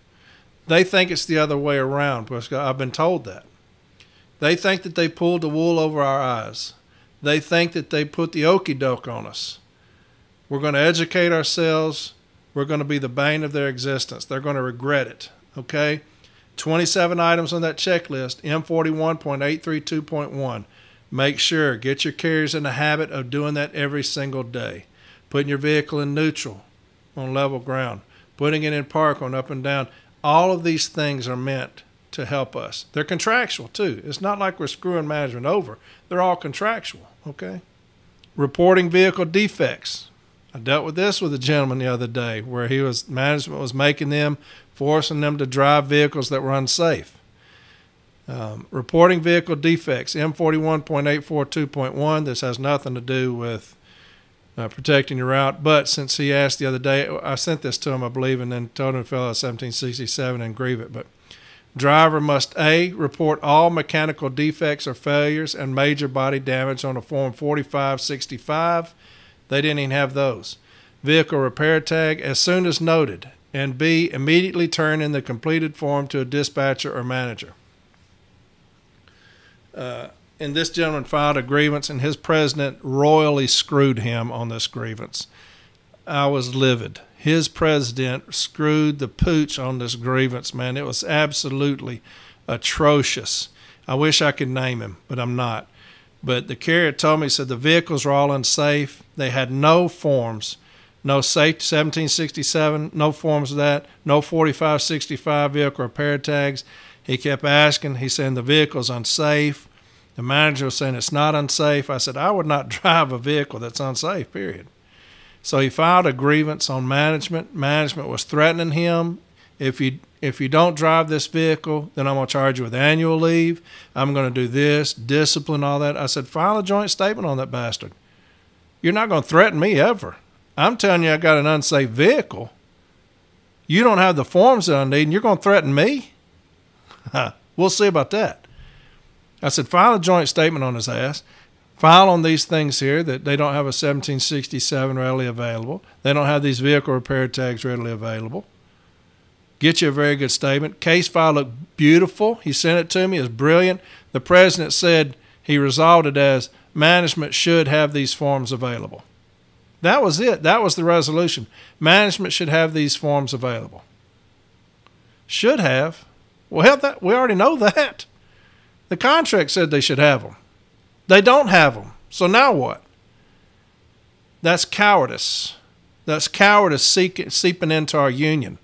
They think it's the other way around, because I've been told that. They think that they pulled the wool over our eyes. They think that they put the okie doke on us. We're going to educate ourselves. We're going to be the bane of their existence. They're going to regret it. Okay? 27 items on that checklist, M41.832.1. Make sure, get your carriers in the habit of doing that every single day. Putting your vehicle in neutral on level ground. Putting it in park on up and down. All of these things are meant to help us. They're contractual too. It's not like we're screwing management over. They're all contractual, okay? Reporting vehicle defects. I dealt with this with a gentleman the other day where management was making them, forcing them to drive vehicles that were unsafe. Reporting vehicle defects, M41.842.1. This has nothing to do with protecting your route, but since he asked the other day, I sent this to him, I believe, and then told him to fill out 1767 and grieve it. But driver must A, report all mechanical defects or failures and major body damage on a Form 4565. They didn't even have those. Vehicle repair tag as soon as noted, and B, immediately turn in the completed form to a dispatcher or manager. And this gentleman filed a grievance, and his president royally screwed him on this grievance. I was livid. His president screwed the pooch on this grievance, man. It was absolutely atrocious. I wish I could name him, but I'm not. But the carrier told me, said the vehicles were all unsafe. They had no forms, no safety 1767, no forms of that, no 4565 vehicle repair tags. He kept asking. He's saying the vehicle's unsafe. The manager was saying it's not unsafe. I said, I would not drive a vehicle that's unsafe, period. So he filed a grievance on management. Management was threatening him. If you don't drive this vehicle, then I'm going to charge you with annual leave. I'm going to do this, discipline, all that. I said, file a joint statement on that bastard. You're not going to threaten me ever. I'm telling you I got an unsafe vehicle. You don't have the forms that I need, and you're going to threaten me? We'll see about that. I said, file a joint statement on his ass. File on these things here that they don't have a 1767 readily available. They don't have these vehicle repair tags readily available. Get you a very good statement. Case file looked beautiful. He sent it to me. It was brilliant. The president said he resolved it as management should have these forms available. That was it. That was the resolution. Management should have these forms available. Should have. Well, we already know that. The contract said they should have them. They don't have them. So now what? That's cowardice. That's cowardice seeping into our union.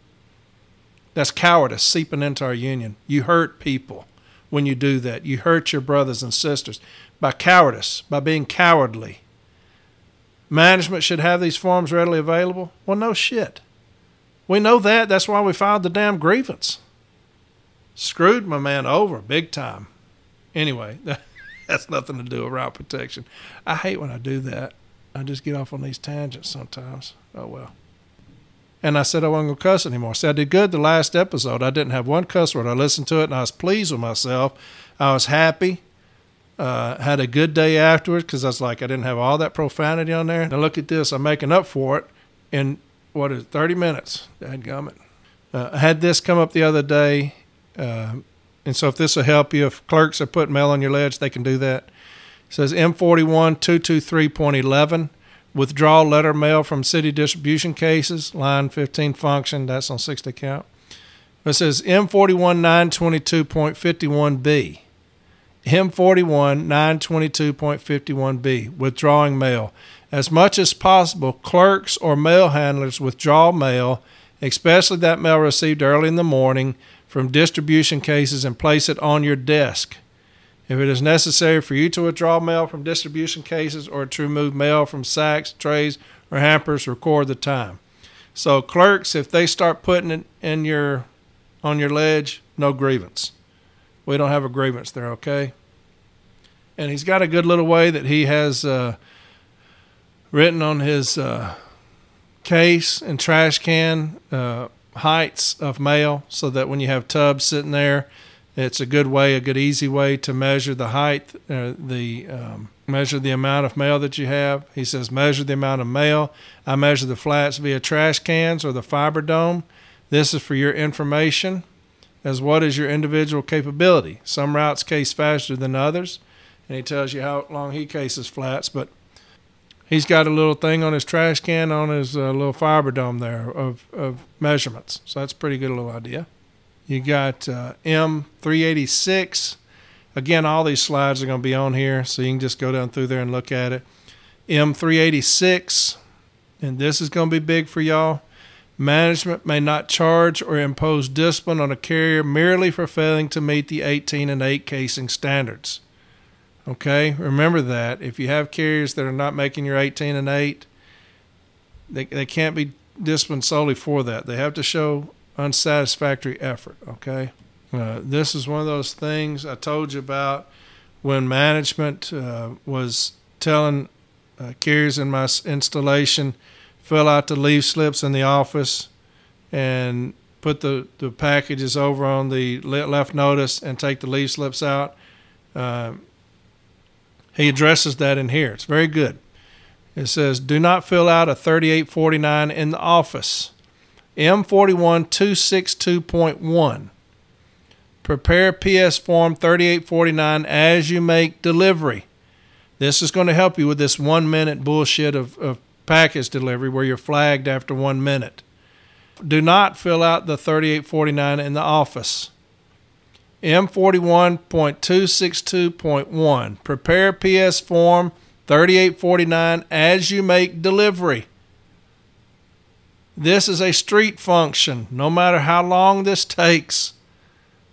That's cowardice seeping into our union. You hurt people when you do that. You hurt your brothers and sisters by cowardice, by being cowardly. Management should have these forms readily available. Well, no shit. We know that. That's why we filed the damn grievance. Screwed my man over big time. Anyway, that's nothing to do with route protection. I hate when I do that. I just get off on these tangents sometimes. Oh, well. And I said I wasn't going to cuss anymore. I said I did good the last episode. I didn't have one cuss word. I listened to it, and I was pleased with myself. I was happy. Had a good day afterwards because I was like, I didn't have all that profanity on there. Now look at this. I'm making up for it in, 30 minutes. Dadgummit. I had this come up the other day. And so if this will help you, if clerks are putting mail on your ledge, they can do that. It says M41.223.11, withdraw letter mail from city distribution cases, line 15 function, that's on 60 count. It says M41 922.51B. M41 922.51B, withdrawing mail. As much as possible, clerks or mail handlers withdraw mail, especially that mail received early in the morning, from distribution cases and place it on your desk. If it is necessary for you to withdraw mail from distribution cases or to remove mail from sacks, trays, or hampers, record the time. So clerks, if they start putting it on your ledge, no grievance. We don't have a grievance there, okay? And he's got a good little way that he has written on his case and trash can heights of mail, so that when you have tubs sitting there, it's a good easy way to measure the height, measure the amount of mail that you have. He says measure the amount of mail. I measure the flats via trash cans or the fiber dome. This is for your information, as what is your individual capability. Some routes case faster than others, and he tells you how long he cases flats, but he's got a little thing on his trash can on his little fiber dome there of measurements. So that's a pretty good little idea. You got M386. Again, all these slides are going to be on here, so you can just go down through there and look at it. M386, and this is going to be big for y'all. Management may not charge or impose discipline on a carrier merely for failing to meet the 18 and 8 casing standards. Okay, remember that. If you have carriers that are not making your 18 and 8, they can't be disciplined solely for that. They have to show unsatisfactory effort, okay? This is one of those things I told you about when management was telling carriers in my installation, fill out the leave slips in the office and put the packages over on the left notice and take the leave slips out. He addresses that in here. It's very good. It says, do not fill out a 3849 in the office. M41 262.1. Prepare PS Form 3849 as you make delivery. This is going to help you with this 1 minute bullshit of package delivery where you're flagged after 1 minute. Do not fill out the 3849 in the office. M41.262.1. Prepare PS Form 3849 as you make delivery. This is a street function, no matter how long this takes.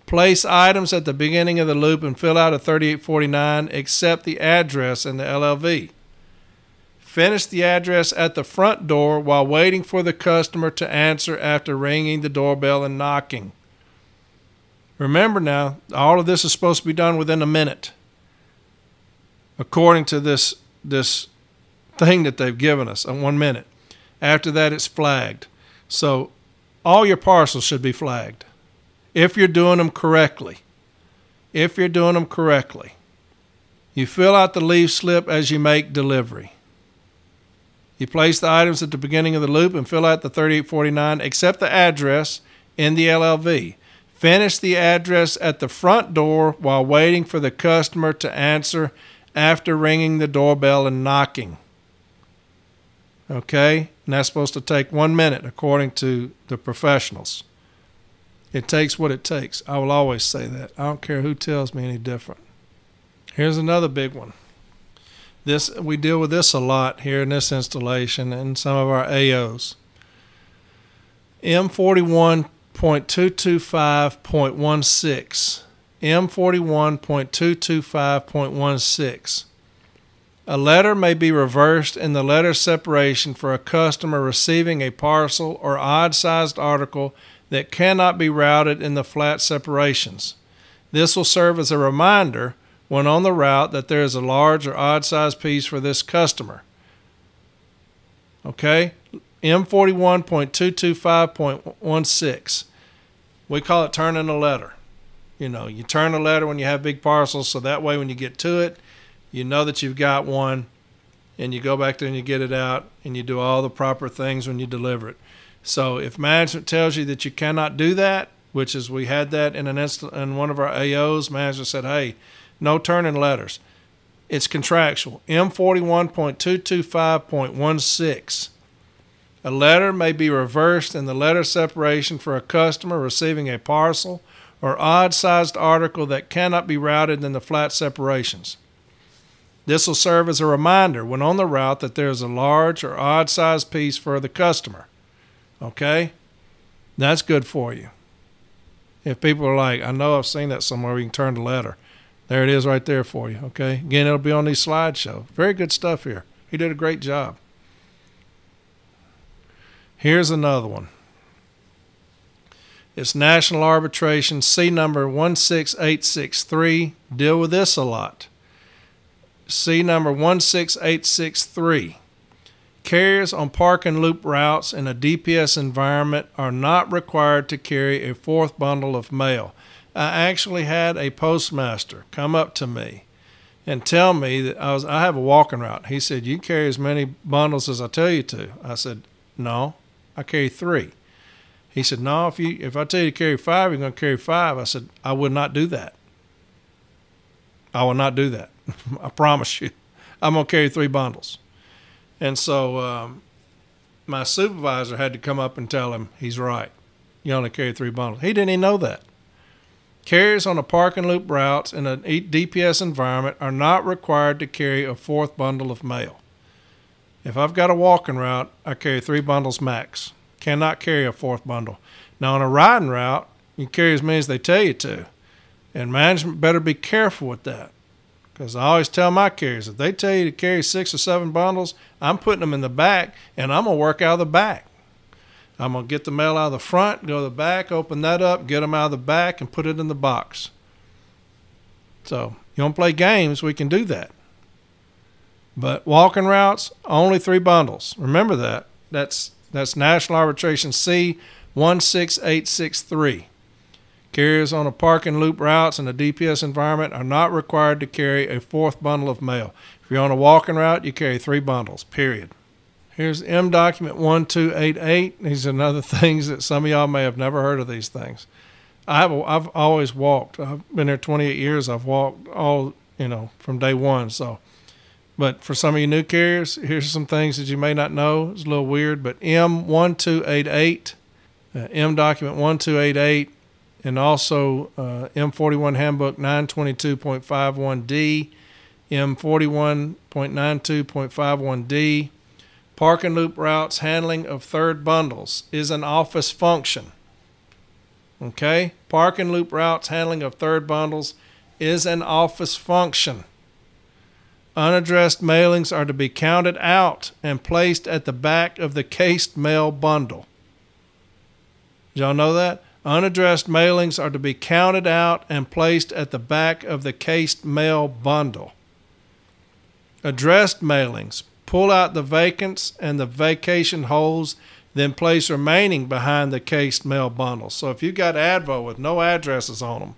Place items at the beginning of the loop and fill out a 3849, except the address and the LLV. Finish the address at the front door while waiting for the customer to answer after ringing the doorbell and knocking. Remember now, all of this is supposed to be done within a minute, according to this thing that they've given us, 1 minute. After that, it's flagged. So all your parcels should be flagged if you're doing them correctly. If you're doing them correctly. You fill out the leave slip as you make delivery. You place the items at the beginning of the loop and fill out the 3849, except the address in the LLV. Finish the address at the front door while waiting for the customer to answer after ringing the doorbell and knocking. Okay? And that's supposed to take 1 minute according to the professionals. It takes what it takes. I will always say that. I don't care who tells me any different. Here's another big one. We deal with this a lot here in this installation and some of our AOs. M41.225.16. M41.225.16. A letter may be reversed in the letter separation for a customer receiving a parcel or odd-sized article that cannot be routed in the flat separations. This will serve as a reminder when on the route that there is a large or odd-sized piece for this customer. Okay? M41.225.16. We call it turning a letter. You know, you turn a letter when you have big parcels, so that way when you get to it, you know that you've got one, and you go back there and you get it out, and you do all the proper things when you deliver it. So if management tells you that you cannot do that, which is we had that in one of our AOs, management said, hey, no turning letters. It's contractual. M41.225.16. A letter may be reversed in the letter separation for a customer receiving a parcel or odd-sized article that cannot be routed in the flat separations. This will serve as a reminder when on the route that there is a large or odd-sized piece for the customer. Okay? That's good for you. If people are like, I know I've seen that somewhere, we can turn the letter. There it is right there for you. Okay? Again, it'll be on these slideshows. Very good stuff here. He did a great job. Here's another one. It's national arbitration, C number 16863. Deal with this a lot. C number 16863. Carriers on park and loop routes in a DPS environment are not required to carry a fourth bundle of mail. I actually had a postmaster come up to me and tell me that I have a walking route. He said, you carry as many bundles as I tell you to. I said, no, I carry 3. He said, no, if I tell you to carry 5, you're going to carry 5. I said, I would not do that. I will not do that. I promise you. I'm going to carry 3 bundles. And so my supervisor had to come up and tell him he's right. You only carry 3 bundles. He didn't even know that. Carriers on a park and loop routes in a DPS environment are not required to carry a fourth bundle of mail. If I've got a walking route, I carry 3 bundles max. Cannot carry a fourth bundle. Now on a riding route, you carry as many as they tell you to. And management better be careful with that. Because I always tell my carriers, if they tell you to carry 6 or 7 bundles, I'm putting them in the back, and I'm going to work out of the back. I'm going to get the mail out of the front, go to the back, open that up, get them out of the back, and put it in the box. So, you want to play games, we can do that. But walking routes, only 3 bundles. Remember that. That's National Arbitration C 16863. Carriers on a park and loop routes in a DPS environment are not required to carry a fourth bundle of mail. If you're on a walking route, you carry 3 bundles, period. Here's M document 1288. These are other things that some of y'all may have never heard of these things. I've always walked. I've been here 28 years. I've walked all, from day one. But for some of you new carriers, here's some things that you may not know. It's a little weird, but M1288, M document 1288, and also M41 Handbook 922.51D, M41.92.51D. Park and loop routes handling of third bundles is an office function. Okay? Park and loop routes handling of third bundles is an office function. Unaddressed mailings are to be counted out and placed at the back of the cased mail bundle. Did y'all know that? Unaddressed mailings are to be counted out and placed at the back of the cased mail bundle. Addressed mailings, pull out the vacants and the vacation holes, then place remaining behind the cased mail bundle. So if you got Advo with no addresses on them,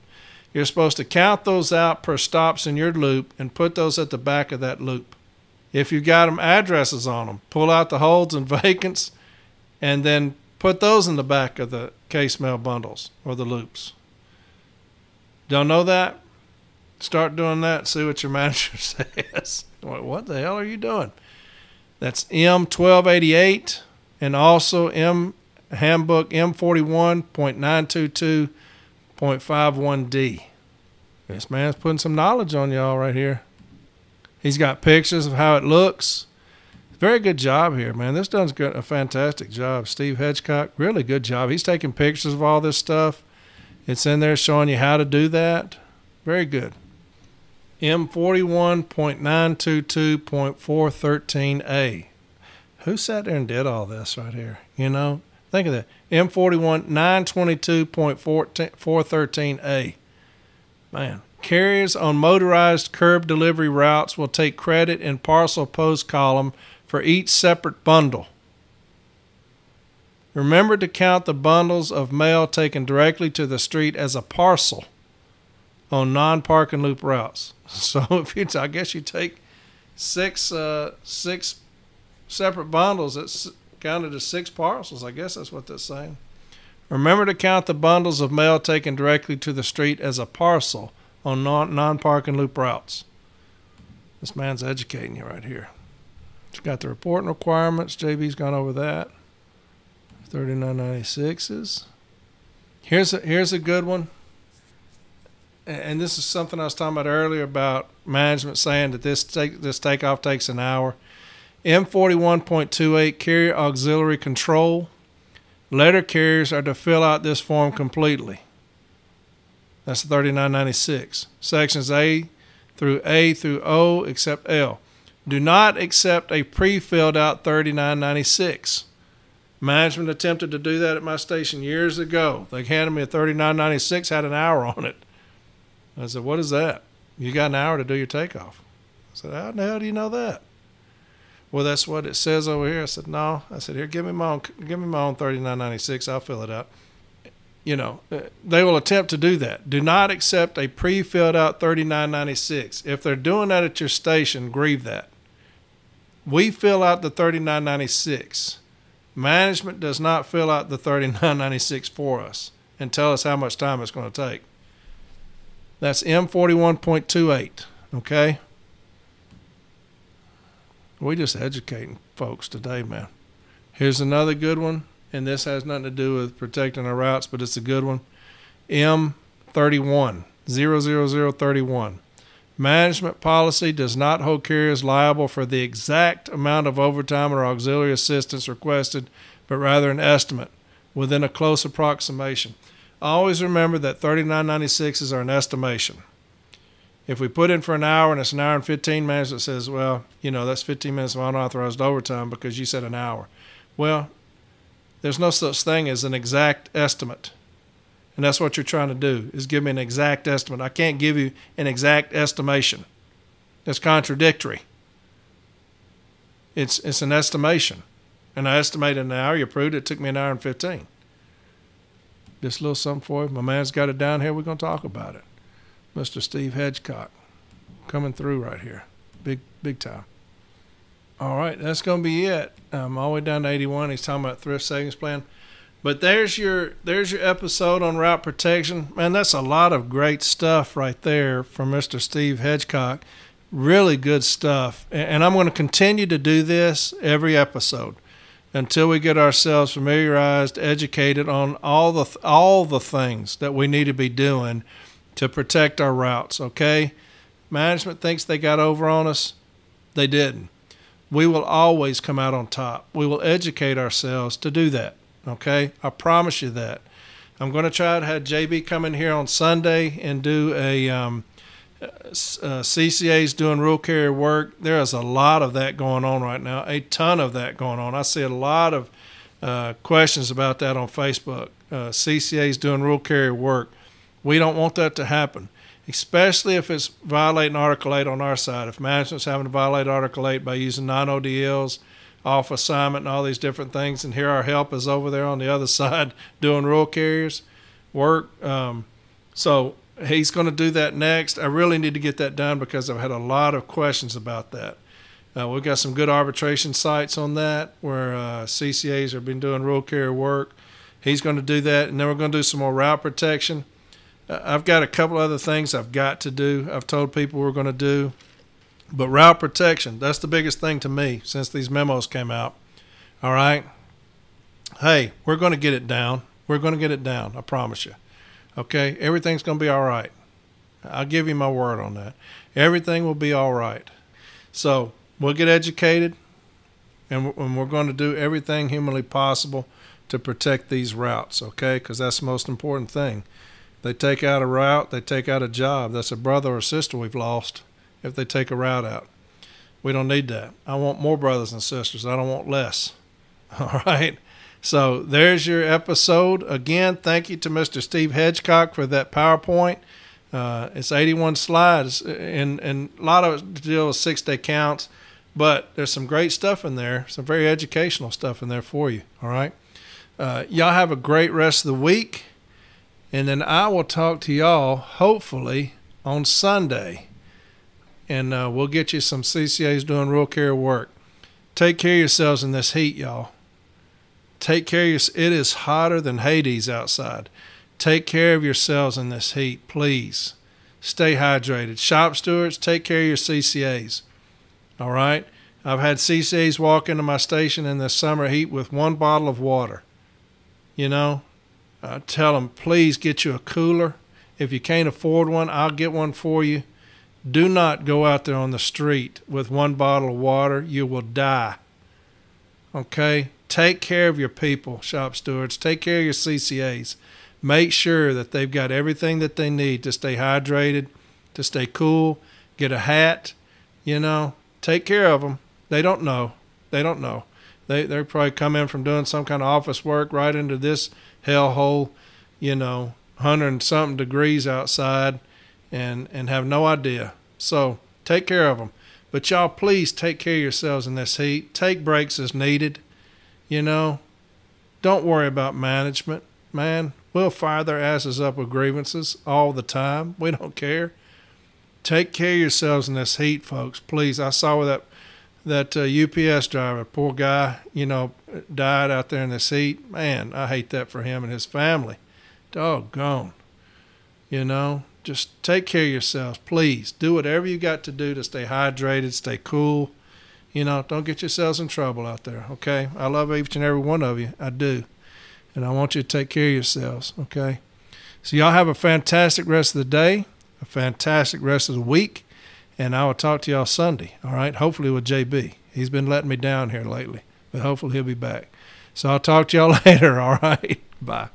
you're supposed to count those out per stops in your loop and put those at the back of that loop. If you got them addresses on them, pull out the holds and vacants and then put those in the back of the case mail bundles or the loops. Don't know that? Start doing that. See what your manager says. What the hell are you doing? That's M1288 and also M Handbook M41.922.51D. This man's putting some knowledge on y'all right here. He's got pictures of how it looks. Very good job here, man. This does a fantastic job. Steve Hedgecock, really good job. He's taking pictures of all this stuff. It's in there showing you how to do that. Very good. M41.922.413A. Who sat there and did all this right here? Think of that. M41.922.413A. Man, carriers on motorized curb delivery routes will take credit in parcel post column for each separate bundle. Remember to count the bundles of mail taken directly to the street as a parcel on non-park and loop routes. So I guess you take six separate bundles, it's counted as 6 parcels. I guess that's what that's saying. Remember to count the bundles of mail taken directly to the street as a parcel on non-park and loop routes. This man's educating you right here. It's got the reporting requirements. JB's gone over that. 3996s. Here's a good one. And this is something I was talking about earlier about management saying that this takeoff takes an hour. M41.28 carrier auxiliary control. Letter carriers are to fill out this form completely. That's 3996. Sections A through O except L. Do not accept a pre-filled out 3996. Management attempted to do that at my station years ago. They handed me a 3996, had an hour on it. I said, what is that? You got an hour to do your takeoff. I said, how the hell do you know that? Well, that's what it says over here. I said, no. I said, here, give me my own 3996. I'll fill it out. You know, they will attempt to do that. Do not accept a pre-filled out 3996. If they're doing that at your station, grieve that. We fill out the 3996. Management does not fill out the 3996 for us and tell us how much time it's going to take. That's M41.28, okay? We just educating folks today, man. Here's another good one, and this has nothing to do with protecting our routes, but it's a good one. M31, 00031. Management policy does not hold carriers liable for the exact amount of overtime or auxiliary assistance requested, but rather an estimate within a close approximation. Always remember that 3996s are an estimation. If we put in for an hour and it's an hour and 15 minutes, it says, well, you know, that's 15 minutes of unauthorized overtime because you said an hour. Well, there's no such thing as an exact estimate. And that's what you're trying to do, is give me an exact estimate. I can't give you an exact estimation. That's contradictory. It's an estimation. And I estimated an hour. You approved it. It took me an hour and 15. Just a little something for you. My man's got it down here. We're going to talk about it. Mr. Steve Hedgecock coming through right here. Big time. All right, that's going to be it. All the way down to 81. He's talking about thrift savings plan. But there's your episode on route protection. Man, that's a lot of great stuff right there from Mr. Steve Hedgecock. Really good stuff. And I'm going to continue to do this every episode until we get ourselves familiarized, educated on all the things that we need to be doing to protect our routes, okay? Management thinks they got over on us. They didn't. We will always come out on top. We will educate ourselves to do that, okay? I promise you that. I'm going to try to have JB come in here on Sunday and do a CCA's doing rural carrier work. There is a lot of that going on right now, a ton of that going on. I see a lot of questions about that on Facebook. CCA's doing rural carrier work. We don't want that to happen, especially if it's violating Article 8 on our side. If management's having to violate Article 8 by using non-ODLs, off assignment, and all these different things, and here our help is over there on the other side doing rural carriers work. So he's going to do that next. I really need to get that done because I've had a lot of questions about that. We've got some good arbitration sites on that where CCAs have been doing rural carrier work. He's going to do that, and then we're going to do some more route protection. I've got a couple other things I've got to do. I've told people we're going to do. But route protection, that's the biggest thing to me since these memos came out. All right? Hey, we're going to get it down. We're going to get it down, I promise you. Okay? Everything's going to be all right. I'll give you my word on that. Everything will be all right. So we'll get educated, and we're going to do everything humanly possible to protect these routes, okay? Because that's the most important thing. They take out a route, they take out a job. That's a brother or sister we've lost if they take a route out. We don't need that. I want more brothers and sisters. I don't want less. All right? So there's your episode. Again, thank you to Mr. Steve Hedgecock for that PowerPoint. It's 81 slides, and a lot of it to deal with 6-day counts, but there's some great stuff in there, some very educational stuff in there for you. All right? Y'all have a great rest of the week. And then I will talk to y'all, hopefully, on Sunday. And we'll get you some CCAs doing rural carrier work. Take care of yourselves in this heat, y'all. Take care of yourselves. It is hotter than Hades outside. Take care of yourselves in this heat, please. Stay hydrated. Shop stewards, take care of your CCAs. All right. I've had CCAs walk into my station in the summer heat with 1 bottle of water. You know, I tell them, please get you a cooler. If you can't afford one, I'll get one for you. Do not go out there on the street with 1 bottle of water. You will die. Okay? Take care of your people, shop stewards. Take care of your CCAs. Make sure that they've got everything that they need to stay hydrated, to stay cool. Get a hat, you know. Take care of them. They don't know. They don't know. They probably come in from doing some kind of office work right into this hellhole, you know, 100 and something degrees outside, and have no idea. So take care of them. But y'all, please take care of yourselves in this heat. Take breaks as needed. You know, don't worry about management, man. We'll fire their asses up with grievances all the time. We don't care. Take care of yourselves in this heat, folks. Please. I saw where that UPS driver, poor guy, you know, died out there in this heat. Man, I hate that for him and his family. Doggone. You know, just take care of yourselves. Please do whatever you got to do to stay hydrated, stay cool. You know, don't get yourselves in trouble out there, okay? I love each and every one of you. I do. And I want you to take care of yourselves, okay? So y'all have a fantastic rest of the day, a fantastic rest of the week, and I will talk to y'all Sunday, all right? Hopefully with JB. He's been letting me down here lately, but hopefully he'll be back. So I'll talk to y'all later, all right? Bye.